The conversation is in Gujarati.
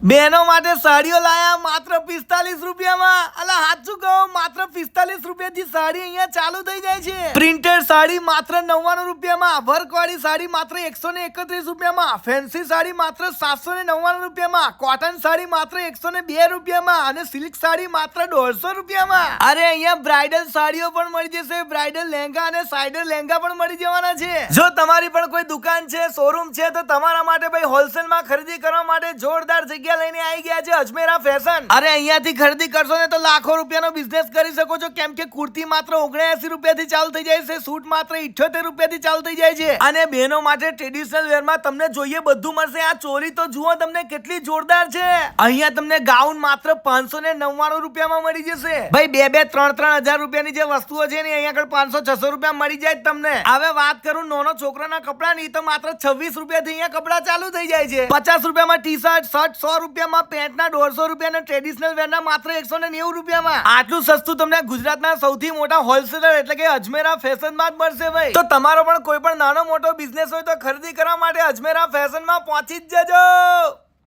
બહેનો માટે સાડીઓ લાયા માત્ર 45 રૂપિયામાં. અલા સાચું કહો, માત્ર 45 રૂપિયાથી સાડી અહીંયા ચાલુ થઈ જાય છે. પ્રિન્ટેડ સાડી માત્ર 99 રૂપિયામાં, વર્ક વાળી સાડી માત્ર 131 રૂપિયામાં, ફેન્સી સાડી માત્ર 799 રૂપિયામાં, કોટન સાડી માત્ર 102 રૂપિયામાં અને સિલ્ક સાડી માત્ર 150 રૂપિયામાં. અરે અહીંયા બ્રાઇડલ સાડીઓ પણ મળી જશે, બ્રાઇડલ લહેંગા અને સાઇડર લહેંગા પણ મળી જવાના છે. જો તમારી પણ કોઈ દુકાન છે, શોરૂમ છે, તો તમારા માટે ભાઈ હોલસેલમાં ખરીદી કરવા માટે જોરદાર જગ્યા લઈને આવી ગયા છે અજમેરા ફેશન. અરે અહીંયાથી ખરીદી કરશો ને તો લાખો રૂપિયાનો બિઝનેસ કરી શકો છો, કેમ કે કુર્તી માત્ર 79 રૂપિયાથી ચાલુ થઈ જાય છે, સૂટ માત્ર 78 રૂપિયાથી ચાલુ થઈ જાય છે અને બહેનો માટે ટ્રેડિશનલ વેરમાં તમને જોઈએ બધું મળશે. આ ચોલી તો જુઓ તમને કેટલી જોરદાર છે. અહીંયા તમને ગાઉન માત્ર 599 રૂપિયામાં મળી જશે. ભાઈ 2-3 હજાર રૂપિયાની જે વસ્તુઓ છે ને અહીંયા આગળ 500-600 રૂપિયા મળી જાય તમને. હવે વાત કરું નાનો છોકરાના કપડાની તો માત્ર 26 રૂપિયાથી અહીંયા કપડા ચાલુ થઈ જાય છે. 50 રૂપિયામાં ટી શર્ટ, શર્ટ 100 રૂપિયામાં, પેન્ટના 150 રૂપિયા, ટ્રેડિશનલ વેરના માત્ર 190 રૂપિયામાં. આટલું સસ્તું તમને ગુજરાતના સૌથી મોટા હોલસેલર એટલે કે અજમેરા ફેશનમાં જ મળશે ભાઈ. તો તમારો પણ કોઈ પણ નાનો મોટો બિઝનેસ હોય તો ખરીદી કરવા માટે અજમેરા ફેશનમાં પહોંચી જ જજો.